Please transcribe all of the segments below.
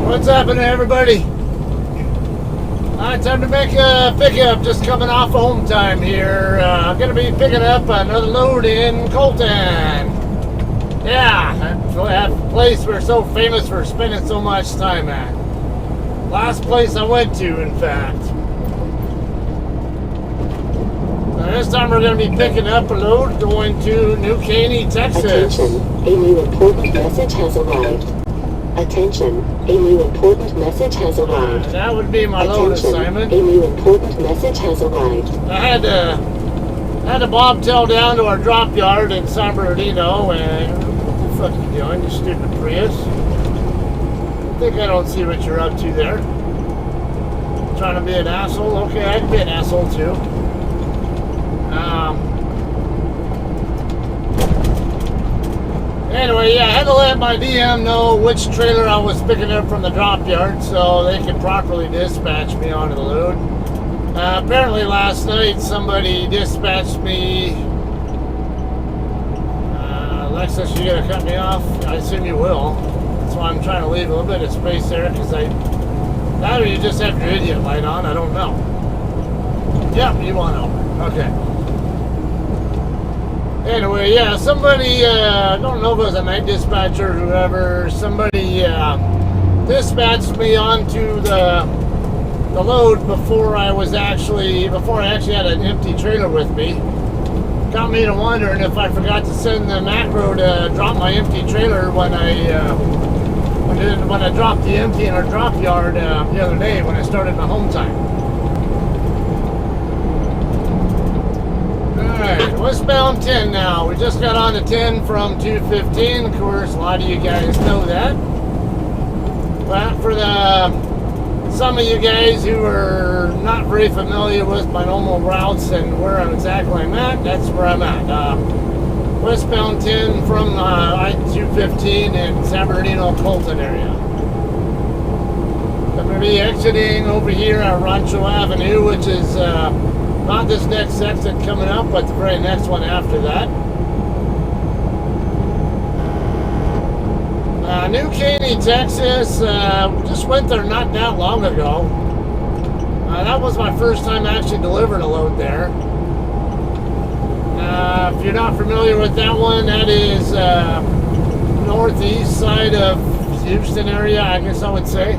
What's happening, everybody? Time to make a pickup. Just coming off home time here. I'm going to be picking up another load in Colton. Yeah, that place we're so famous for spending so much time at. Last place I went to, in fact. This time we're going to be picking up a load going to New Caney, Texas. Attention, a new important message has arrived. Attention, a new important message has arrived. That would be my load assignment. A new important message has arrived. I had to bobtail down to our drop yard in San Bernardino, and what the fuck are you doing, you stupid Prius? I think I don't see what you're up to there. Trying to be an asshole? Okay, I can be an asshole too. Anyway, yeah, I had to let my DM know which trailer I was picking up from the drop yard so they could properly dispatch me onto the load. Apparently last night somebody dispatched me. Alexis, you gonna cut me off? I assume you will. That's why I'm trying to leave a little bit of space there, because that or you just have your idiot light on, I don't know. Yep, you want over. Okay. Anyway, yeah, somebody, I don't know if it was a night dispatcher or whoever, somebody dispatched me onto the load before I actually had an empty trailer with me. Got me to wondering if I forgot to send the macro to drop my empty trailer when I dropped the empty in our drop yard the other day when I started my home time. Alright, westbound 10 now. We just got on to 10 from 215. Of course, a lot of you guys know that. But for some of you guys who are not very familiar with my normal routes and where exactly I'm at, that's where I'm at. Westbound 10 from I-215 in San Bernardino, Colton area. I'm going to be exiting over here at Rancho Avenue, which is not this next exit coming up, but the very next one after that. New Caney, Texas. Just went there not that long ago. That was my first time actually delivering a load there. If you're not familiar with that one, that is northeast side of Houston area, I guess I would say.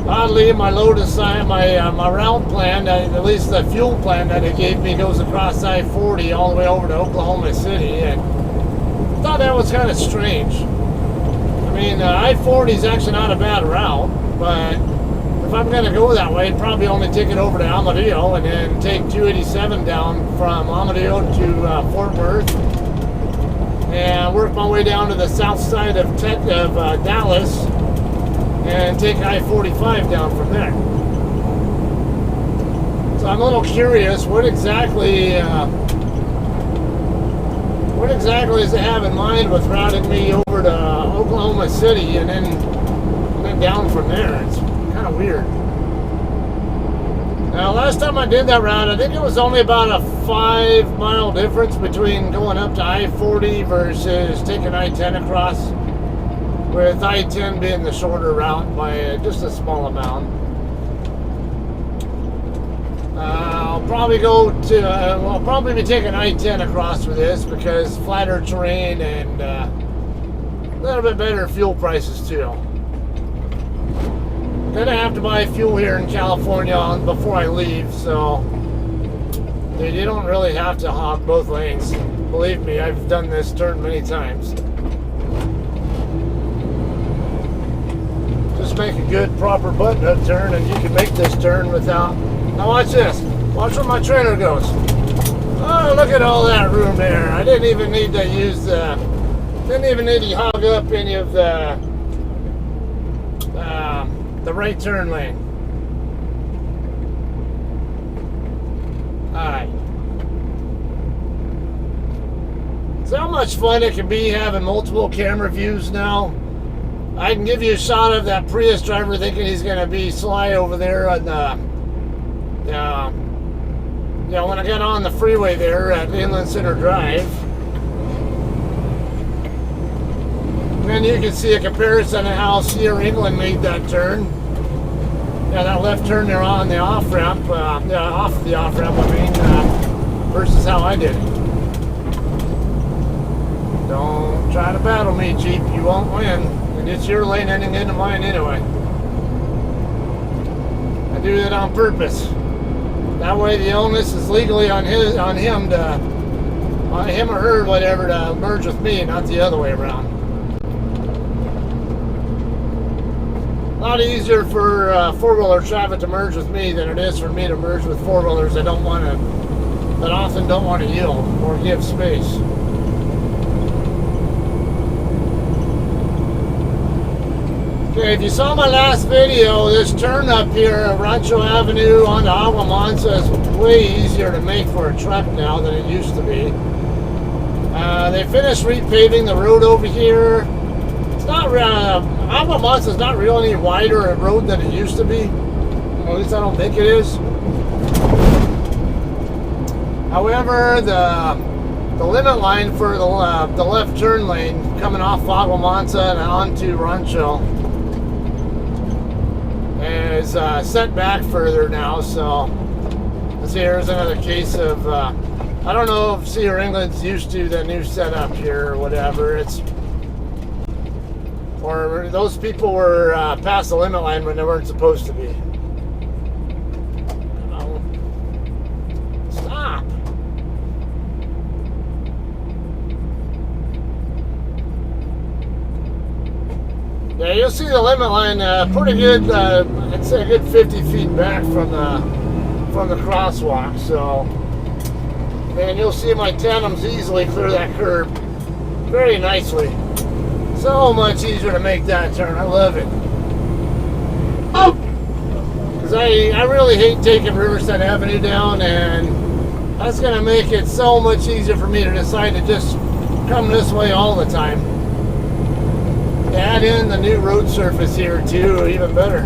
Oddly, my load assignment, my route plan, at least the fuel plan that it gave me, goes across I-40 all the way over to Oklahoma City, and I thought that was kind of strange. I mean, I-40 is actually not a bad route, but if I'm going to go that way, I'd probably only take it over to Amarillo and then take 287 down from Amarillo to Fort Worth and work my way down to the south side of Dallas and take I-45 down from there. So I'm a little curious, what exactly does it have in mind with routing me over to Oklahoma City and then down from there? It's kind of weird. Now, last time I did that route, I think it was only about a 5-mile difference between going up to I-40 versus taking I-10 across, with I-10 being the shorter route by just a small amount. I'll probably be taking I-10 across for this because flatter terrain and a little bit better fuel prices too. Then I have to buy fuel here in California before I leave, so you don't really have to hop both lanes. Believe me, I've done this turn many times. Just make a good proper button-up turn and you can make this turn without... Now watch this. Watch where my trailer goes. Oh, look at all that room there. I didn't even need to hog up any of the right turn lane. Alright. So how much fun it can be having multiple camera views now. I can give you a shot of that Prius driver thinking he's going to be sly over there on when I got on the freeway there at Inland Center Drive. And you can see a comparison of how Sierra England made that turn. Yeah, that left turn there on the off ramp, off the off ramp, I mean, versus how I did it. Don't try to battle me, Jeep. You won't win. And it's your lane ending into mine anyway. I do that on purpose. That way, the onus is legally on him or her, whatever, to merge with me, not the other way around. A lot easier for four-wheeler traffic to merge with me than it is for me to merge with four-wheelers that often don't want to yield or give space. Okay, if you saw my last video, this turn up here at Rancho Avenue onto Agua Mansa is way easier to make for a truck now than it used to be. They finished repaving the road over here. It's not Agua Mansa is not really any wider a road than it used to be. At least I don't think it is. However, the limit line for the left turn lane coming off Agua Mansa and onto Rancho is set back further now. So let's see, here's another case of I don't know if Sierra England's used to the new setup here or whatever. Or those people were past the limit line when they weren't supposed to be. Stop. Yeah, you'll see the limit line pretty good. I'd say a good 50 feet back from the crosswalk. So, and you'll see my tandems easily clear that curb very nicely. So much easier to make that turn. I love it. Because I really hate taking Riverside Avenue down, and that's going to make it so much easier for me to decide to just come this way all the time. Add in the new road surface here too, even better.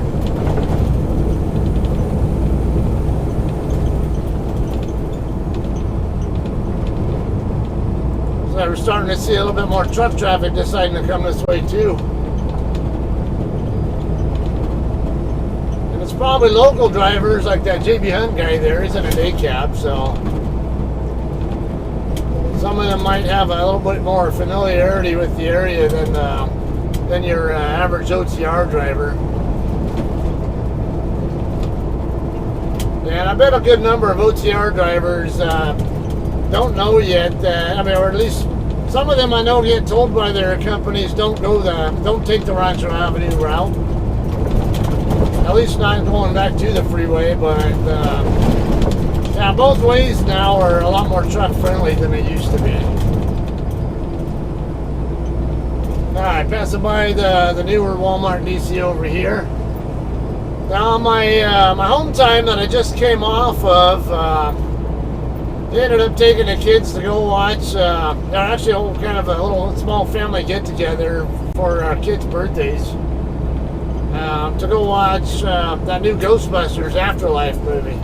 So we're starting to see a little bit more truck traffic deciding to come this way too. And it's probably local drivers like that JB Hunt guy there. He's in a day cab, so some of them might have a little bit more familiarity with the area than your average OTR driver. And I bet a good number of OTR drivers don't know yet that, or at least some of them I know get told by their companies don't take the Rancho Avenue route. At least not going back to the freeway, but yeah, both ways now are a lot more truck friendly than they used to be. Alright, passing by the newer Walmart DC over here. Now my home time that I just came off of, they ended up taking the kids to go watch, they're actually kind of a little small family get together for our kids' birthdays, to go watch that new Ghostbusters Afterlife movie.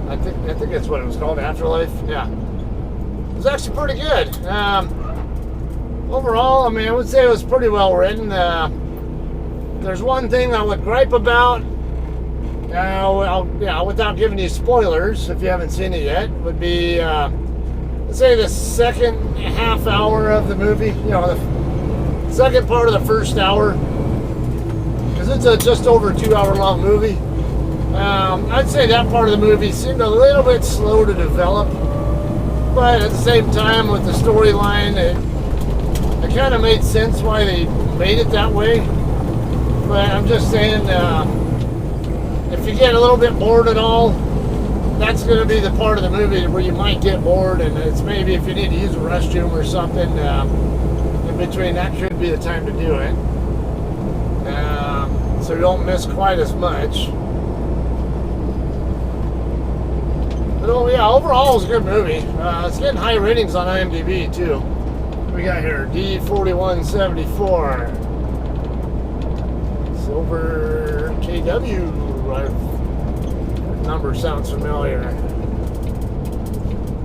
I think that's what it was called, Afterlife. Yeah, it was actually pretty good. Overall, I would say it was pretty well written. There's one thing I would gripe about, without giving you spoilers, if you haven't seen it yet, would be, let's say the second half hour of the movie, the second part of the first hour, because it's a just over 2 hour long movie. I'd say that part of the movie seemed a little bit slow to develop, but at the same time with the storyline, it kind of made sense why they made it that way. But I'm just saying, if you get a little bit bored at all, that's going to be the part of the movie where you might get bored, and it's maybe if you need to use a restroom or something in between, that could be the time to do it. So you don't miss quite as much. But yeah, overall it was a good movie. It's getting high ratings on IMDb too. We got here D4174 Silver KW. That number sounds familiar.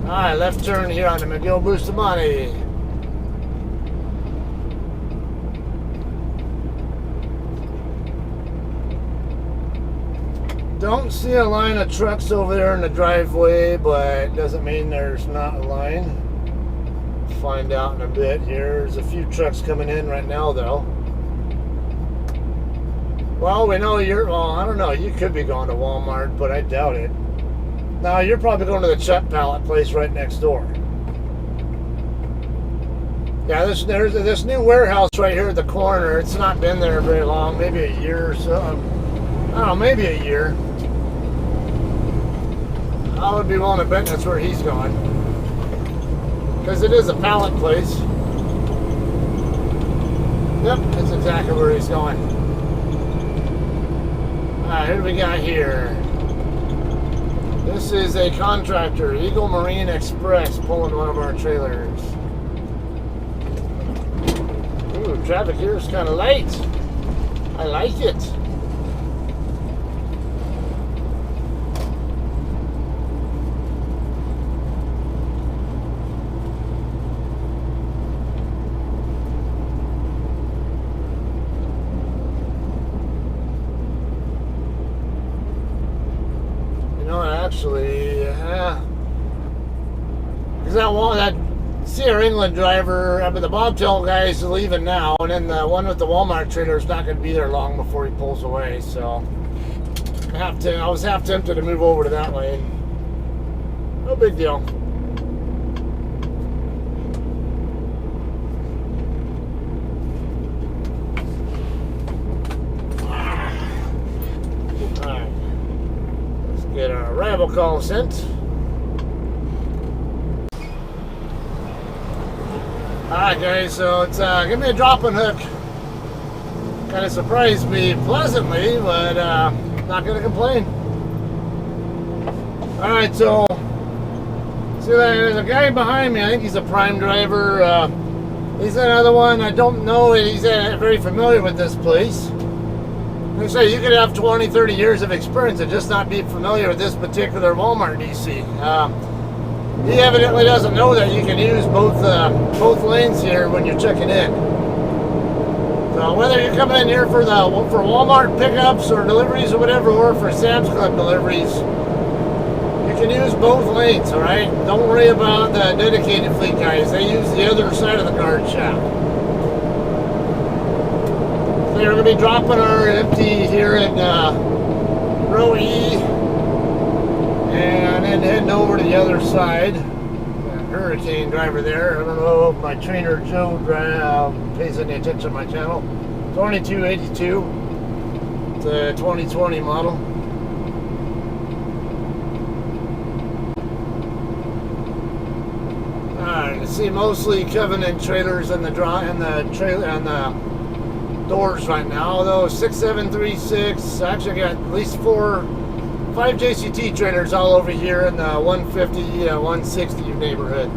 Alright, left turn here on the McGill Bustamante. don't see a line of trucks over there in the driveway, but doesn't mean there's not a line. Find out in a bit here. There's a few trucks coming in right now, though. Well, we know you're, well, I don't know, you could be going to Walmart, but I doubt it. No, you're probably going to the Chuck pallet place right next door. Yeah, there's this new warehouse right here at the corner. It's not been there very long, maybe a year or so. I don't know, maybe a year. I would be willing to bet that's where he's going. Because it is a pallet place. Yep, that's exactly where he's going. Alright, who do we got here? This is a contractor, Eagle Marine Express, pulling one of our trailers. Ooh, traffic here is kind of light. I like it. Actually, because that Sierra England driver, I mean, the bobtail guy is leaving now, and then the one with the Walmart trailer is not going to be there long before he pulls away. So I was half tempted to move over to that lane. No big deal. Get our arrival call sent. Alright guys, so it's give me a dropping hook. Kind of surprised me pleasantly, but not gonna complain. Alright, so see there's a guy behind me. I think he's a prime driver. He's another one. I don't know. He's very familiar with this place. They say you could have 20, 30 years of experience and just not be familiar with this particular Walmart DC. He evidently doesn't know that you can use both lanes here when you're checking in. So whether you're coming in here for Walmart pickups or deliveries or whatever, or for Sam's Club deliveries, you can use both lanes, all right? Don't worry about the dedicated fleet guys. They use the other side of the guard shaft. So we're going to be dropping our empty here in row E and then heading over to the other side. That Hurricane driver there. I don't know if my trainer Joe pays any attention to my channel. 2282. It's a 2020 model. Alright, you see mostly Covenant trailers in the doors right now, although 6736, I actually got at least 5 JCT trailers all over here in the 150, 160 neighborhood.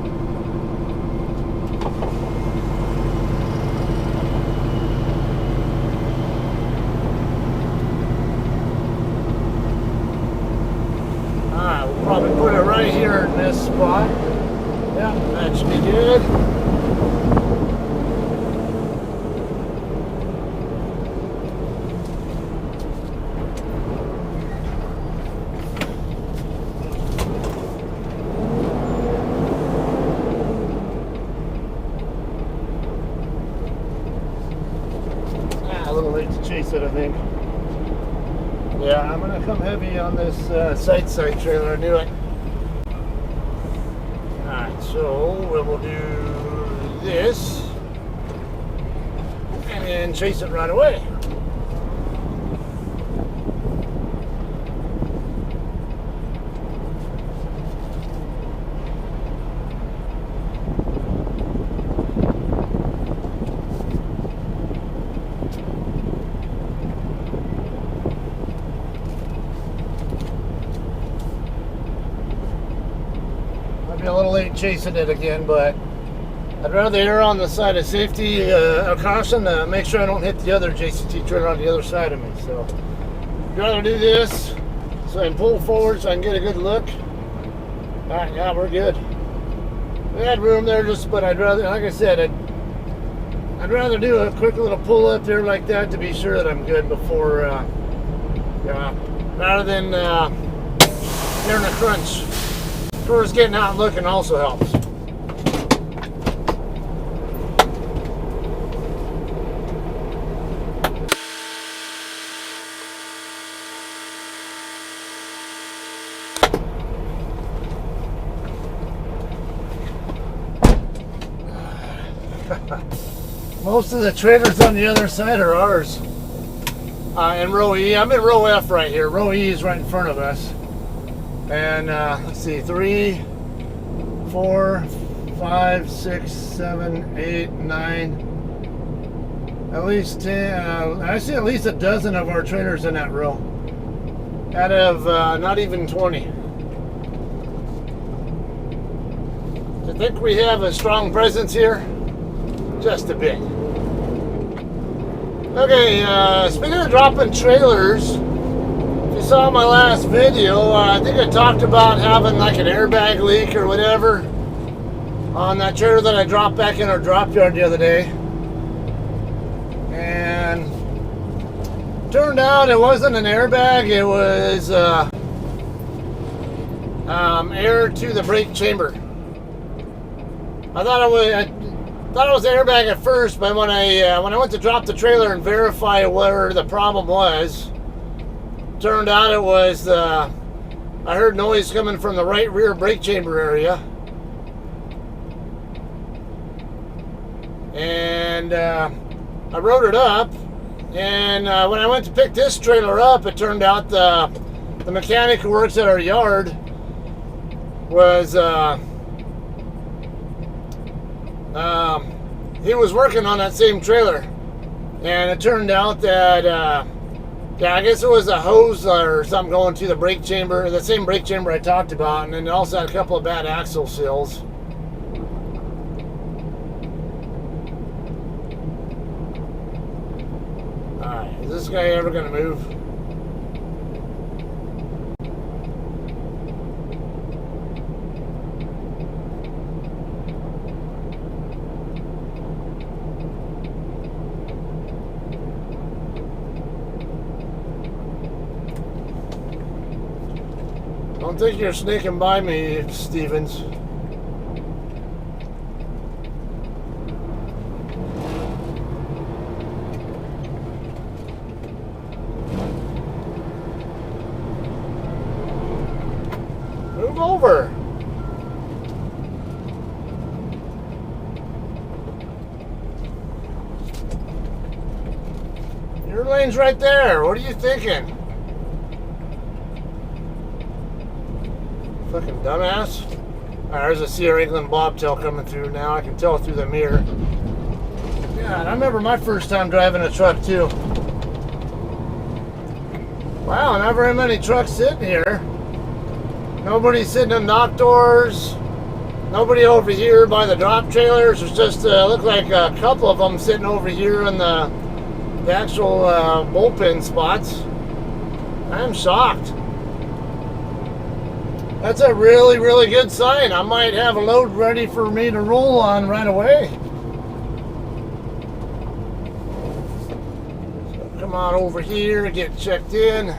Alright, we'll probably put it right here in this spot. Yeah, that should be good. Chase it, I think. Yeah, I'm gonna come heavy on this side trailer. I knew it. Alright, so we'll do this and then chase it right away. Be a little late chasing it again, but I'd rather err on the side of safety, caution, make sure I don't hit the other JCT trailer on the other side of me. So I'd rather do this so I can pull forward so I can get a good look. Alright, yeah, we're good. We had room there, but I'd rather, like I said, I'd rather do a quick little pull up there like that to be sure that I'm good before rather than hearing a crunch. Of course, getting out and looking also helps. Most of the trailers on the other side are ours. In row E, I'm in row F right here. Row E is right in front of us. And let's see, 3, 4, 5, 6, 7, 8, 9. At least 10. I see at least a dozen of our trailers in that row. Out of not even 20. I think we have a strong presence here. Just a bit. Okay, speaking of dropping trailers, if you saw my last video, I think I talked about having like an airbag leak or whatever on that trailer that I dropped back in our drop yard the other day. And turned out it wasn't an airbag, it was air to the brake chamber. I thought it was an airbag at first, but when I went to drop the trailer and verify where the problem was, turned out it was I heard noise coming from the right rear brake chamber area, and I wrote it up. And when I went to pick this trailer up, it turned out the mechanic who works at our yard was he was working on that same trailer, and it turned out that yeah, I guess it was a hose or something going to the brake chamber, the same brake chamber I talked about, and then it also had a couple of bad axle seals. Alright, is this guy ever gonna move? Don't think you're sneaking by me, Stevens. Move over. Your lane's right there. What are you thinking? Fucking dumbass. Alright, there's a Sierra England bobtail coming through now. I can tell through the mirror. God, I remember my first time driving a truck too. Wow, not very many trucks sitting here. Nobody sitting in dock doors. Nobody over here by the drop trailers. There's just look like a couple of them sitting over here in the actual bullpen spots. I'm shocked. That's a really, really good sign. I might have a load ready for me to roll on right away. So come on over here, get checked in.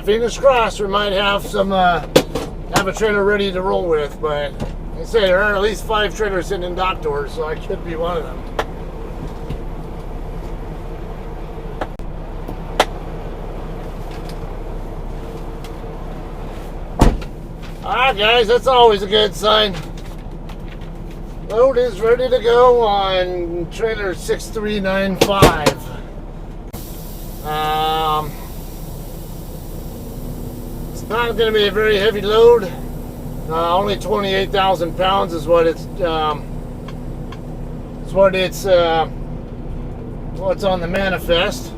Fingers crossed we might have some have a trailer ready to roll with, but they say there are at least 5 trailers sitting in dock doors, so I could be one of them. Alright guys, that's always a good sign. Load is ready to go on trailer 6395. It's not going to be a very heavy load. Only 28,000 pounds is what it's what's on the manifest.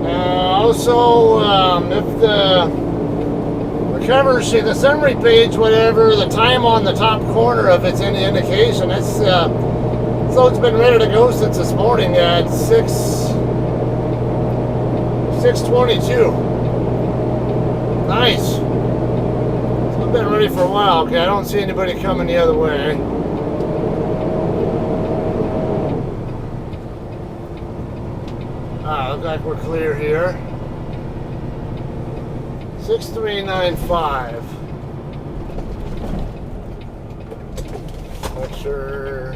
Also, if the cover sheet, the summary page, whatever, the time on the top corner of it's any indication, it's So it's been ready to go since this morning at 6:22. Nice. So I've been ready for a while. Okay, I don't see anybody coming the other way. Looks like we're clear here. 6395. Make sure we're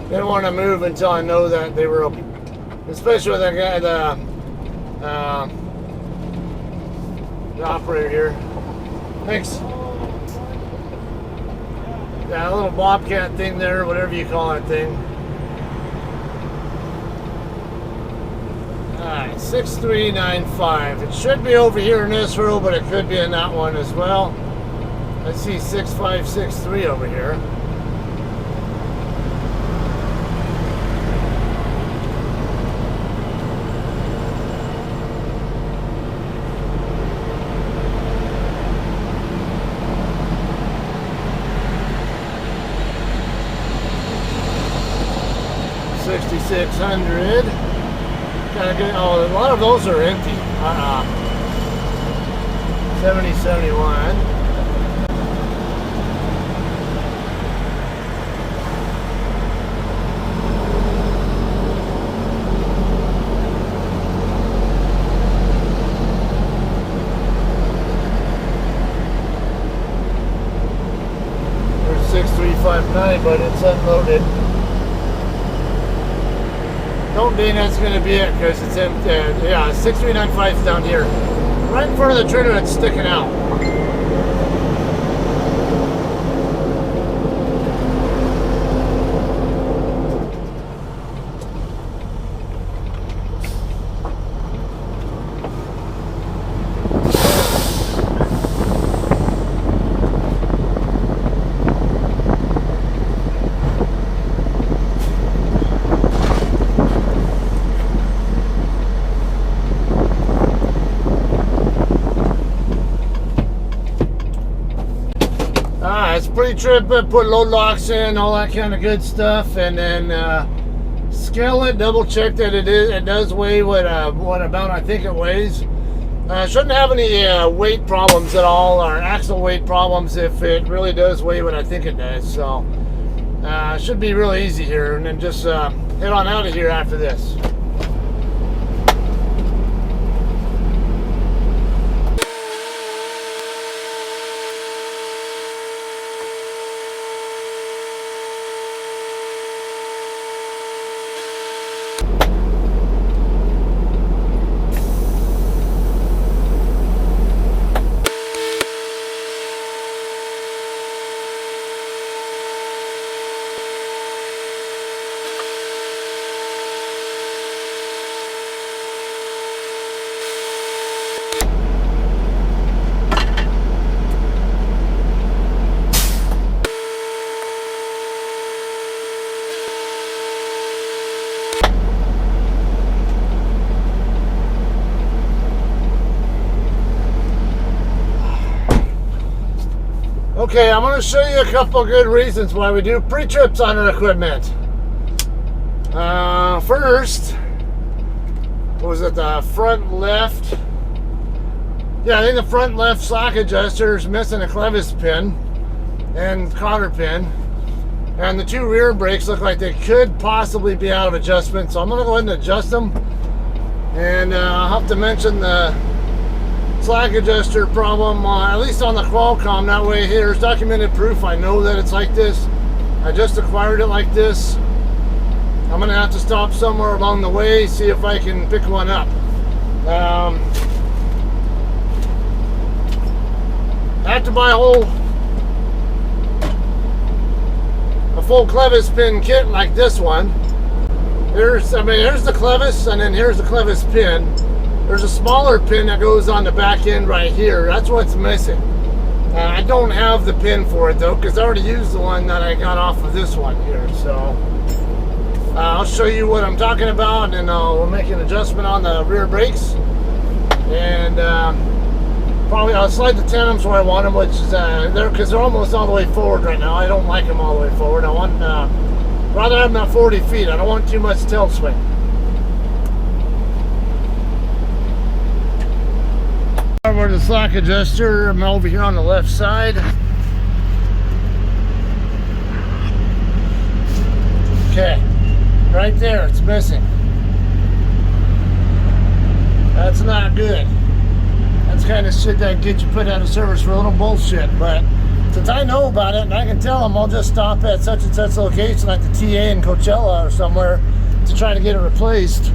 didn't want to move until I know that they were open. Especially with that guy, the operator here. Thanks. Yeah, a little bobcat thing there, whatever you call that thing. Alright, 6395. It should be over here in this row, but it could be in that one as well. I see 6563 over here. $6,600. Kind of good. Oh, a lot of those are empty. 7071. There's 6359, but it's unloaded. Don't think that's going to be it because it's empty. Yeah, 6395 is down here. Right in front of the trailer that's sticking out. It's pretty trippy. Put load locks in, all that kind of good stuff, and then scale it, double check that it does weigh what about I think it weighs. Shouldn't have any weight problems at all, or axle weight problems if it really does weigh what I think it does. So should be really easy here, and then just head on out of here after this. Okay, I'm going to show you a couple of good reasons why we do pre-trips on our equipment. First, was it the front left? Yeah, I think the front left slack adjuster is missing a clevis pin and cotter pin. And the two rear brakes look like they could possibly be out of adjustment. So I'm going to go ahead and adjust them. And I'll have to mention the slack adjuster problem, at least on the Qualcomm. That way here's documented proof. I know that it's like this. I just acquired it like this. I'm gonna have to stop somewhere along the way, see if I can pick one up. I have to buy a full clevis pin kit like this one. Here's the clevis, and then here's the clevis pin. There's a smaller pin that goes on the back end right here. That's what's missing. I don't have the pin for it though, because I already used the one that I got off of this one here. So I'll show you what I'm talking about, and then we'll make an adjustment on the rear brakes. And Probably I'll slide the tandems where I want them, which is because they're almost all the way forward right now. I don't like them all the way forward. I want rather have them at 40 feet. I don't want too much tilt swing. Over the slack adjuster. I'm over here on the left side. Okay, right there, it's missing. That's not good. That's kind of shit that gets you put out of service for a little bullshit. But since I know about it and I can tell them, I'll just stop at such and such location like the TA in Coachella or somewhere to try to get it replaced.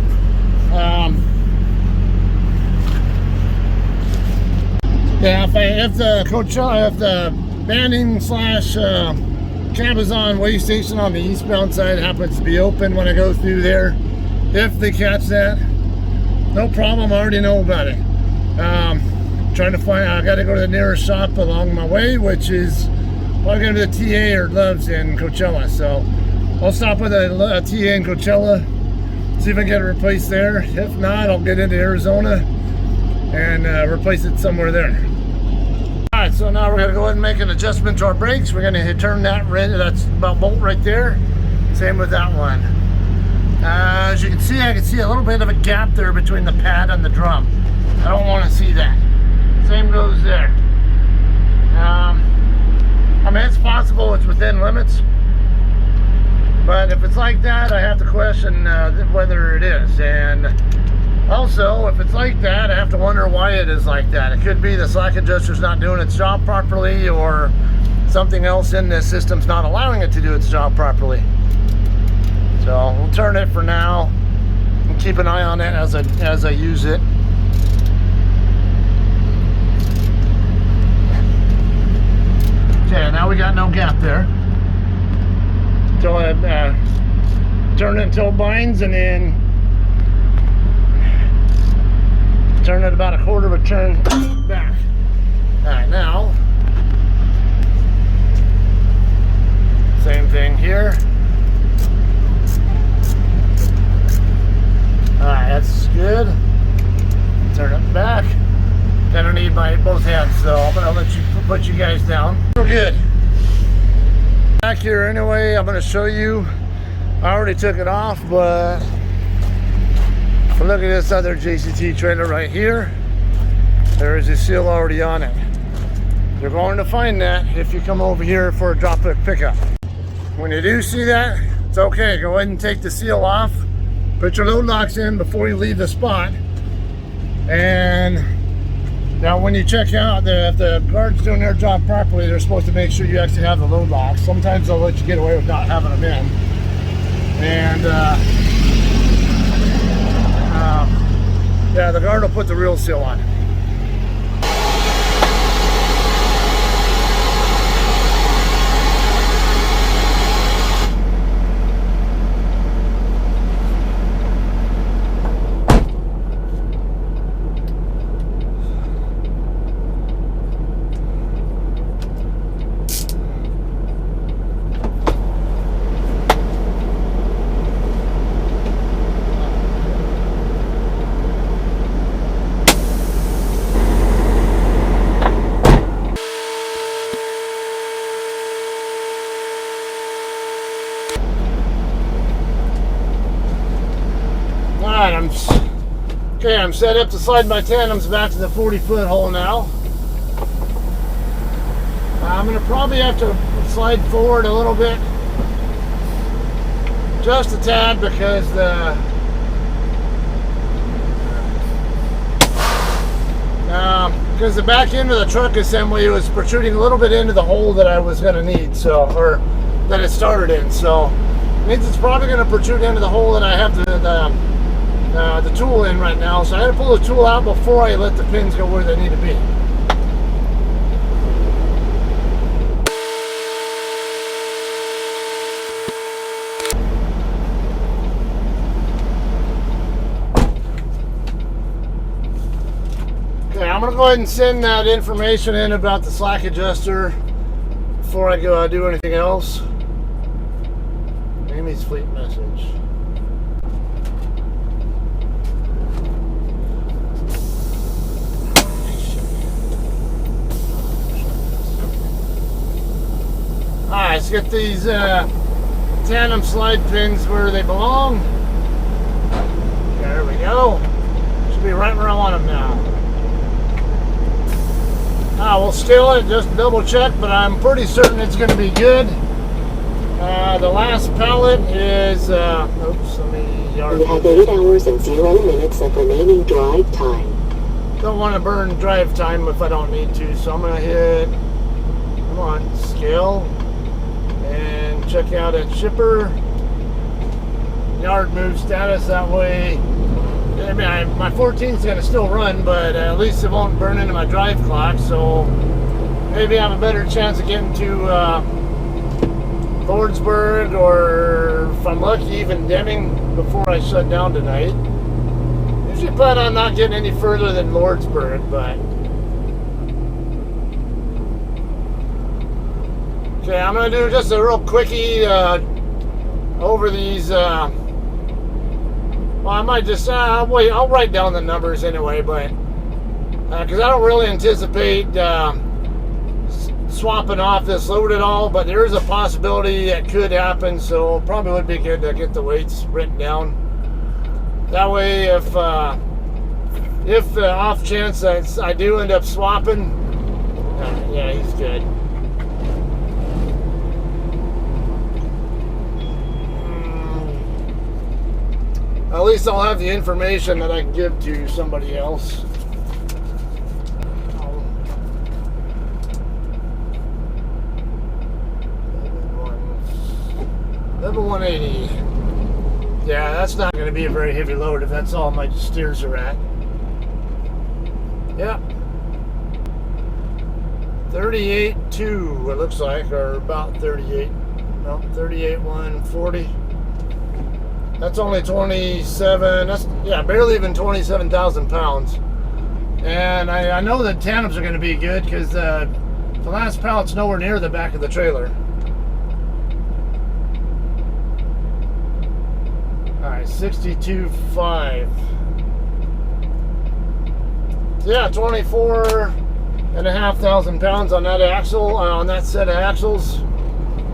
Yeah, if the Banning slash Cabazon way station on the eastbound side happens to be open when I go through there, if they catch that, no problem. I already know about it. Trying to find, I got to go to the nearest shop along my way, which is probably going to be the TA or Love's in Coachella. So I'll stop with a TA in Coachella, see if I can get it replaced there. If not, I'll get into Arizona and replace it somewhere there. Alright, so now we're going to go ahead and make an adjustment to our brakes. We're going to turn that red, that's about bolt right there. Same with that one. As you can see, I can see a little bit of a gap there between the pad and the drum. I don't want to see that. Same goes there. I mean, it's possible, it's within limits. But if it's like that, I have to question whether it is. And also, if it's like that, I have to wonder why it is like that. It could be the slack adjuster's not doing its job properly, or something else in this system's not allowing it to do its job properly. So we'll turn it for now and keep an eye on it as I use it. Okay, now we got no gap there. Until I turn it until it binds, and then turn it about a quarter of a turn back. Alright, now same thing here. Alright, that's good. Turn it back. I don't need both hands, so I'm gonna let you put you guys down. We're good. Back here anyway, I'm gonna show you. I already took it off, but look at this other JCT trailer right here. There is a seal already on it. You're going to find that if you come over here for a drop pick pickup. When you do see that, it's okay. Go ahead and take the seal off. Put your load locks in before you leave the spot. And now when you check out, if the guard's doing their job properly, they're supposed to make sure you actually have the load locks. Sometimes they'll let you get away with not having them in. And yeah, the guard will put the real seal on it. I'm set up to slide my tandems back to the 40-foot hole now. I'm going to probably have to slide forward a little bit, just a tad, because the back end of the truck assembly was protruding a little bit into the hole that I was going to need, so, or that it started in. So it means it's probably going to protrude into the hole that I have the tool in right now. So I had to pull the tool out before I let the pins go where they need to be. Okay, I'm going to go ahead and send that information in about the slack adjuster before I go do anything else. Amy's fleet message. Let's get these tandem slide pins where they belong. There we go. Should be right where I want them now. We'll scale it, just double check, but I'm pretty certain it's going to be good. The last pallet is, oops, let me yard. You have 8 hours and 0 minutes of remaining drive time. Don't want to burn drive time if I don't need to, so I'm going to hit, come on, scale, and check out at shipper, yard move status. That way, I mean, my 14 is going to still run, but at least it won't burn into my drive clock, so maybe I have a better chance of getting to Lordsburg, or if I'm lucky, even Deming before I shut down tonight. Usually plan on not getting any further than Lordsburg, but okay, I'm gonna do just a real quickie over these. Well, I might just wait. I'll write down the numbers anyway, but because I don't really anticipate swapping off this load at all, but there is a possibility it could happen, so it probably would be good to get the weights written down. That way, if the off chance that I do end up swapping, yeah, he's good. At least I'll have the information that I can give to somebody else. Level 180. Yeah, that's not going to be a very heavy load if that's all my steers are at. Yep. 38.2 it looks like, or about 38. No, 38.140. That's only 27. That's, yeah, barely even 27,000 pounds. And I know that tandems are going to be good because the last pallet's nowhere near the back of the trailer. Alright, 62.5. Yeah, 24,500 pounds on that axle, on that set of axles.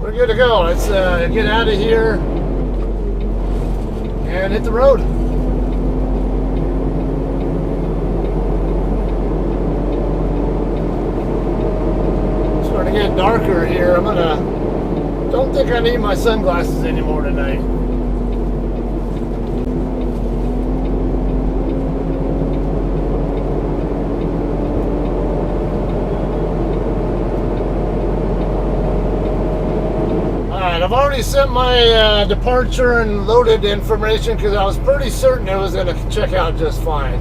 We're good to go. Let's get out of here and hit the road. It's starting to get darker here. Don't think I need my sunglasses anymore tonight. I've already sent my departure and loaded information because I was pretty certain it was going to check out just fine.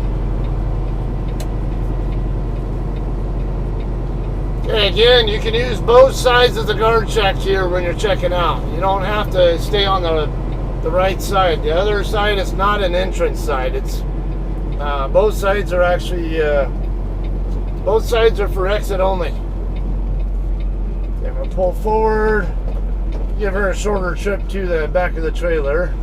Okay, again, you can use both sides of the guard check here when you're checking out. You don't have to stay on the right side. The other side is not an entrance side. It's both sides are actually both sides are for exit only. Okay, I'm going to pull forward. Give her a shorter trip to the back of the trailer.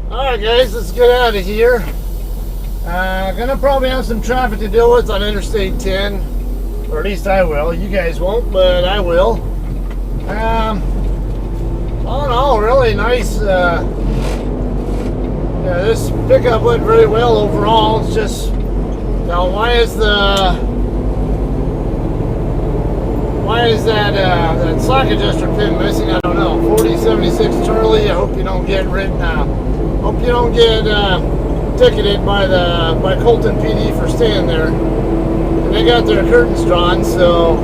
Alright guys, let's get out of here. Gonna probably have some traffic to deal with on Interstate 10. Or at least I will. You guys won't, but I will. All in all, really nice. Yeah, this pickup went very well overall. It's just, now why is that that slack adjuster pin missing? I don't know. 4076 Charlie. I hope you don't get written. Hope you don't get ticketed by Colton PD for staying there. And they got their curtains drawn, so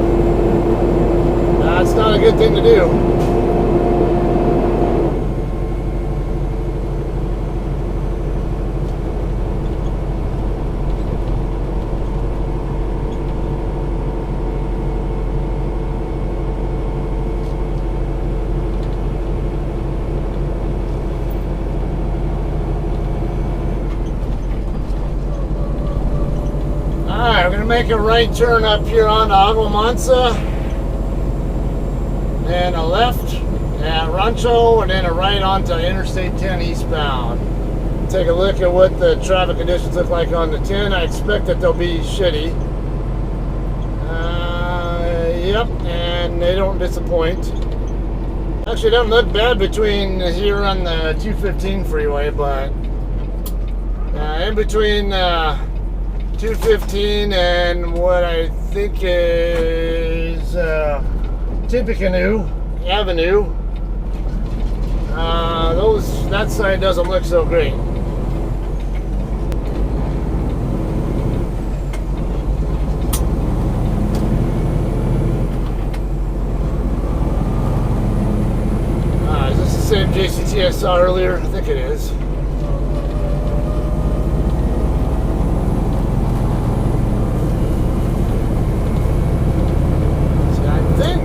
that's not a good thing to do. make a right turn up here on Agua and a left at Rancho, and then a right onto Interstate 10 eastbound. Take a look at what the traffic conditions look like on the 10. I expect that they'll be shitty. Yep, and they don't disappoint. Actually, it doesn't look bad between here on the 215 freeway, but in between 215 and what I think is Tippecanoe Avenue, that side doesn't look so great. Is this the same JCT I saw earlier? I think it is.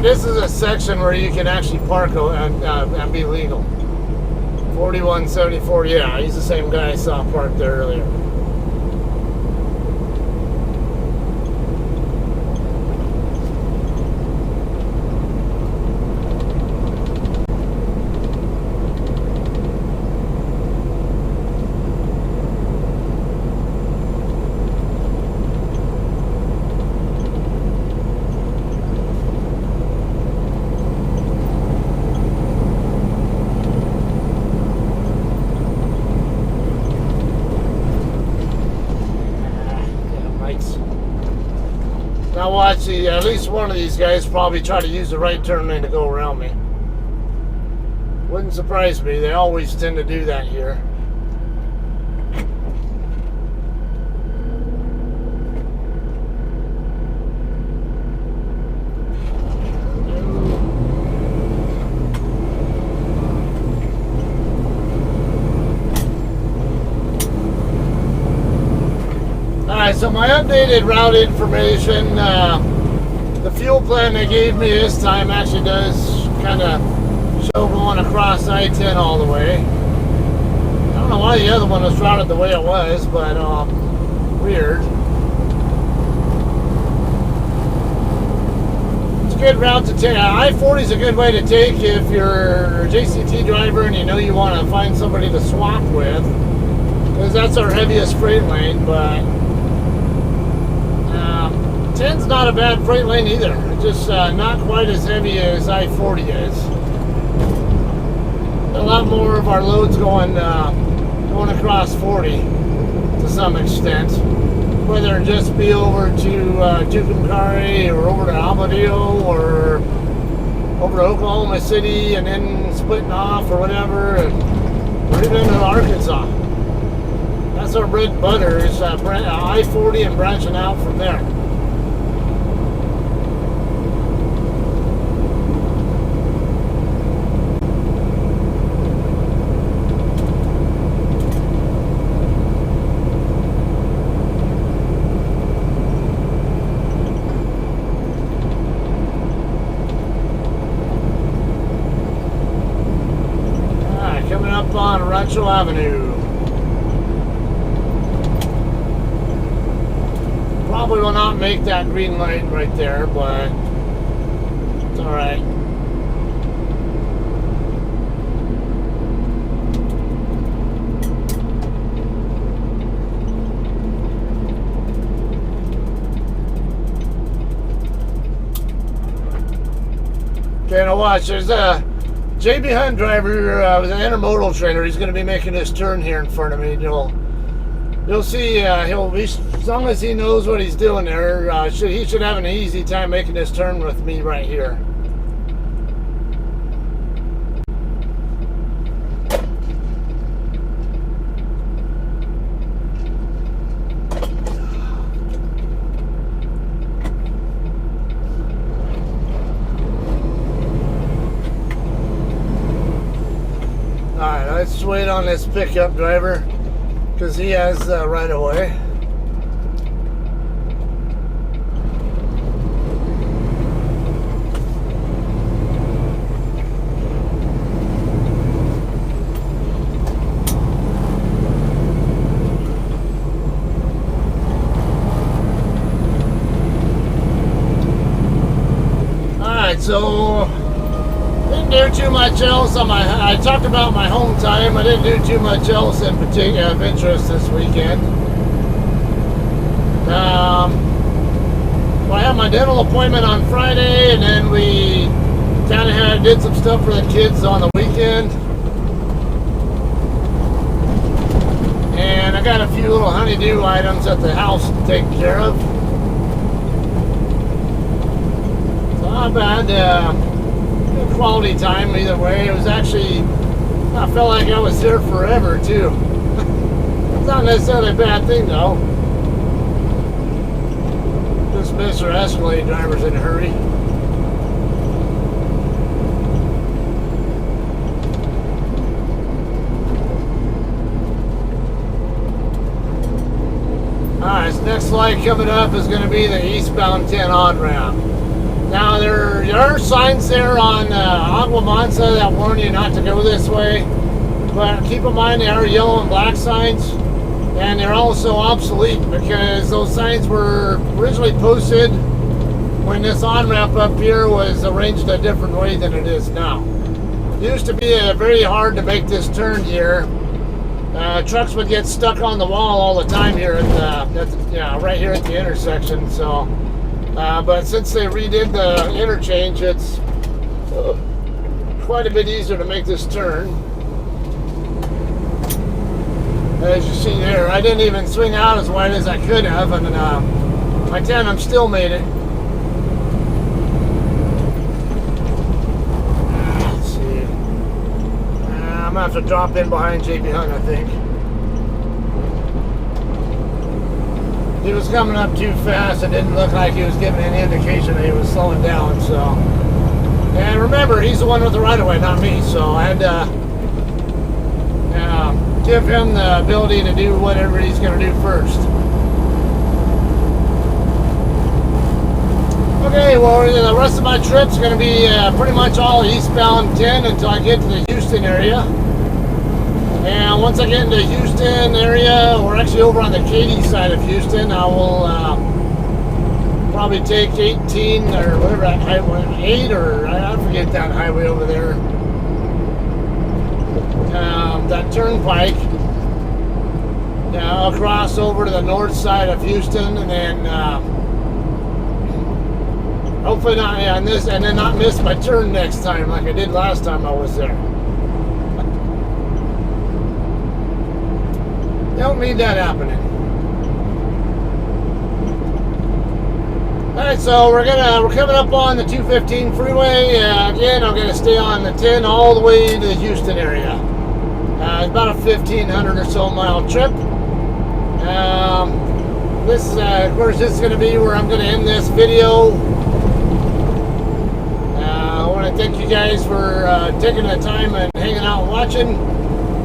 This is a section where you can actually park and be legal. 4174, yeah, he's the same guy I saw parked there earlier. Now watch, at least one of these guys probably try to use the right turn lane to go around me. Wouldn't surprise me, they always tend to do that here. So my updated route information, the fuel plan they gave me this time actually does kind of show going across I-10 all the way. I don't know why the other one was routed the way it was, but weird. It's a good route to take. I-40 is a good way to take if you're a JCT driver and you know you want to find somebody to swap with, because that's our heaviest freight lane, but 10's not a bad freight lane either. Just not quite as heavy as I-40 is. A lot more of our loads going across 40 to some extent. Whether it just be over to Tucumcari or over to Almadillo or over to Oklahoma City and then splitting off or whatever, or even into Arkansas. That's our bread and butter, is I-40 and branching out from there. Coming up on Rancho Avenue. Probably will not make that green light right there, but it's alright. Okay, now watch, there's a JB Hunt driver, was an intermodal trainer. He's going to be making this turn here in front of me. You'll see. He'll be, as long as he knows what he's doing there. He should have an easy time making this turn with me right here. Alright, let's wait on this pickup driver because he has right of way. Alright, so didn't do too much else on I talked about my home time. I didn't do too much else in particular of interest this weekend. Well, I had my dental appointment on Friday, and then we kind of did some stuff for the kids on the weekend. And I got a few little honeydew items at the house to take care of. So not bad. Good quality time either way. It was actually, I felt like I was here forever too. It's not necessarily a bad thing though. Just Mr. Escalade driver's in a hurry. Alright, so next light coming up is going to be the eastbound 10 on-ramp. Now, there are signs there on Agua Mansa that warn you not to go this way, but keep in mind they are yellow and black signs, and they're also obsolete because those signs were originally posted when this on-ramp up here was arranged a different way than it is now. It used to be very hard to make this turn here. Trucks would get stuck on the wall all the time here right here at the intersection. So, but since they redid the interchange, it's quite a bit easier to make this turn. As you see there, I didn't even swing out as wide as I could have, and my tandem still made it. I'm gonna have to drop in behind JP Hunt, I think. He was coming up too fast. It didn't look like he was giving any indication that he was slowing down. So, and remember, he's the one with the right of way, not me. So I had to give him the ability to do whatever he's going to do first. Okay, well, the rest of my trip's going to be pretty much all eastbound 10 until I get to the Houston area. And once I get into the Houston area, we're actually over on the Katy side of Houston, I will probably take 18 or whatever that highway, 8 or I forget that highway over there. That turnpike. I'll cross over to the north side of Houston, and then hopefully not on this, and then not miss my turn next time like I did last time I was there. Don't need that happening. Alright, so we're coming up on the 215 freeway. Again, I'm gonna stay on the 10 all the way to the Houston area. It's about a 1,500 or so mile trip. This is, of course, this is going to be where I'm going to end this video. I want to thank you guys for taking the time and hanging out and watching.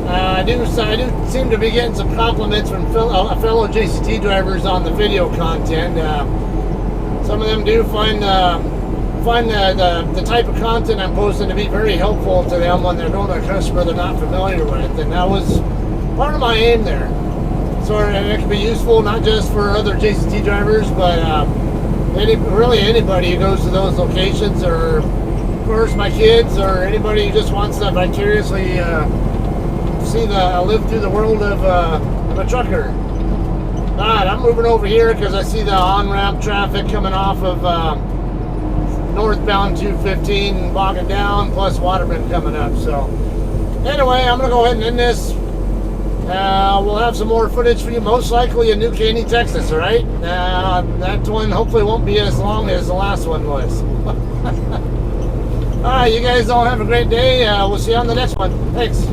I do seem to be getting some compliments from fellow JCT drivers on the video content. Some of them do find the type of content I'm posting to be very helpful to them when they're going to a customer they're not familiar with, and that was part of my aim there. So it can be useful not just for other JCT drivers, but really anybody who goes to those locations, or of course my kids, or anybody who just wants to vicariously live through the world of a trucker. Alright, I'm moving over here because I see the on-ramp traffic coming off of northbound 215 bogging down, plus Waterman coming up. So anyway, I'm going to go ahead and end this. We'll have some more footage for you, most likely in New Caney, Texas, alright? That one hopefully won't be as long as the last one was. Alright, you guys all have a great day. We'll see you on the next one. Thanks.